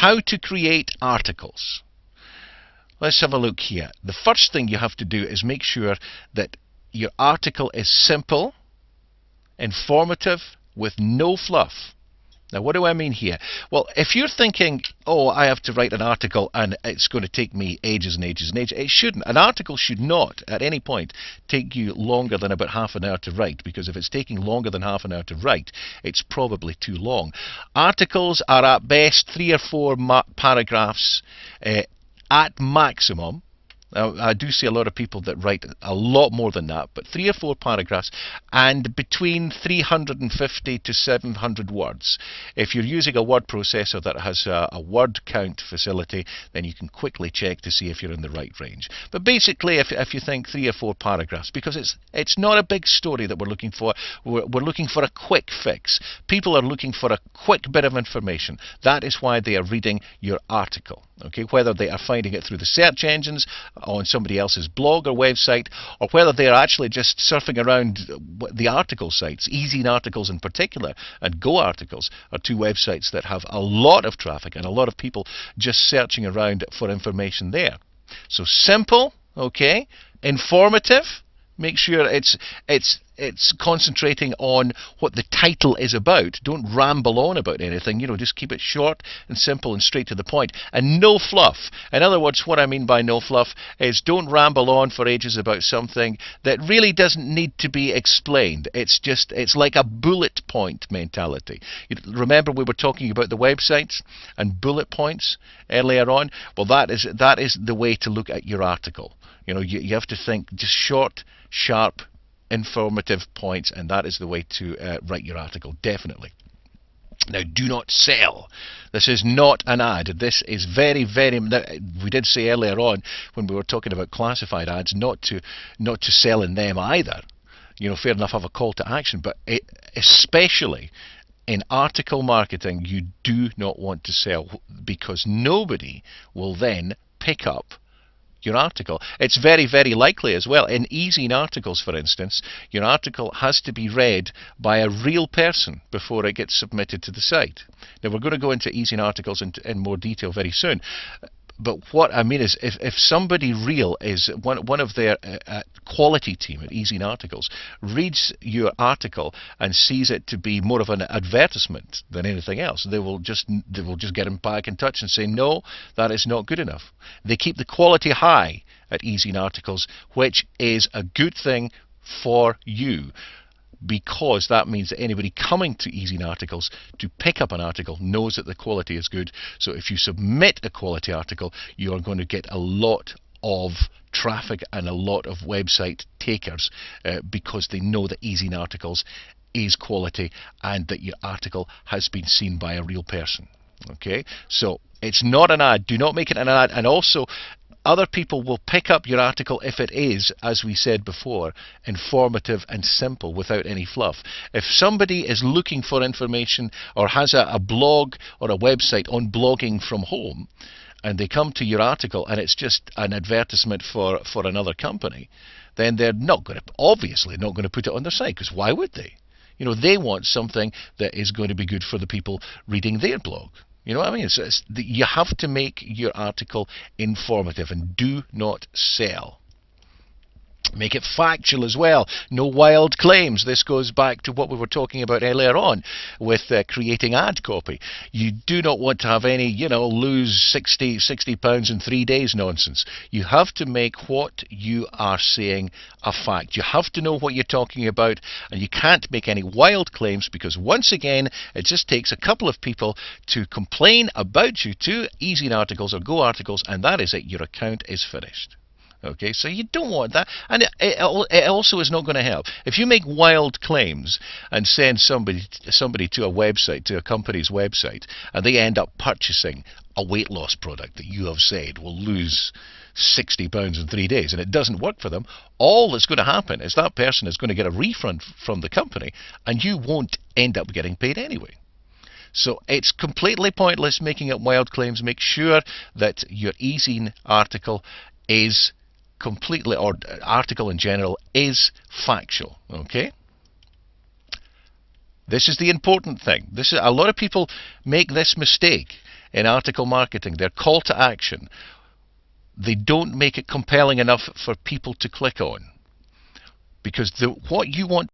how to create articles. Let's have a look here. The first thing you have to do is make sure that your article is simple, informative, with no fluff. Now, what do I mean here? Well, if you're thinking, oh, I have to write an article and it's going to take me ages and ages and ages, it shouldn't. An article should not, at any point, take you longer than about half an hour to write, because if it's taking longer than half an hour to write, it's probably too long. Articles are at best 3 or 4 paragraphs at maximum. I do see a lot of people that write a lot more than that, but 3 or 4 paragraphs and between 350 to 700 words. If you're using a word processor that has a word count facility, then you can quickly check to see if you're in the right range. But basically, if you think 3 or 4 paragraphs, because it's not a big story that we're looking for. We're looking for a quick fix. People are looking for a quick bit of information. That is why they are reading your article. Okay, whether they are finding it through the search engines, on somebody else's blog or website, or whether they are actually just surfing around the article sites. ezine Articles in particular and Go Articles are 2 websites that have a lot of traffic and a lot of people just searching around for information there. So simple, okay, informative. Make sure it's concentrating on what the title is about. Don't ramble on about anything. Just keep it short and simple and straight to the point. And no fluff. In other words, what I mean by no fluff is don't ramble on for ages about something that really doesn't need to be explained. It's like a bullet point mentality. Remember we were talking about the websites and bullet points earlier on? Well, that is the way to look at your article. You have to think just short, sharp, informative points, and that is the way to write your article, definitely. Now, do not sell. This is not an ad. This is very, very. We did say earlier on when we were talking about classified ads not to sell in them either. Fair enough, have a call to action, but especially in article marketing, you do not want to sell, because nobody will then pick up your article. It's very, very likely as well. In ezine Articles, for instance, your article has to be read by a real person before it gets submitted to the site. Now, we're going to go into ezine Articles in more detail very soon. But what I mean is, if somebody real is one of their quality team at ezine Articles reads your article and sees it to be more of an advertisement than anything else, they will just get him back in touch and say, no, that is not good enough. They keep the quality high at ezine Articles, which is a good thing for you, because that means that anybody coming to ezine Articles to pick up an article knows that the quality is good. So if you submit a quality article, you are going to get a lot of traffic and a lot of website takers because they know that ezine Articles is quality and that your article has been seen by a real person. Okay, so it's not an ad. Do not make it an ad. And also, other people will pick up your article if it is, as we said before, informative and simple without any fluff. If somebody is looking for information or has a blog or a website on blogging from home, and they come to your article and it's just an advertisement for another company, then they're obviously not going to put it on their site, because why would they? They want something that is going to be good for the people reading their blog. You know what I mean? You have to make your article informative, and do not sell. Make it factual as well. No wild claims. This goes back to what we were talking about earlier on with creating ad copy. You do not want to have any, lose 60 pounds in 3 days nonsense. You have to make what you are saying a fact. You have to know what you're talking about, and you can't make any wild claims, because once again, it just takes a couple of people to complain about you to ezine Articles or Go Articles, and that is it. Your account is finished. Okay, so you don't want that, and it also is not going to help. If you make wild claims and send somebody to a website, to a company's website, and they end up purchasing a weight loss product that you have said will lose 60 pounds in 3 days, and it doesn't work for them, all that's going to happen is that person is going to get a refund from the company, and you won't end up getting paid anyway. So it's completely pointless making up wild claims. Make sure that your ezine article is completely, or article in general, is factual. Okay, this is the important thing. A lot of people make this mistake in article marketing, their call to action, they don't make it compelling enough for people to click on. Because what you want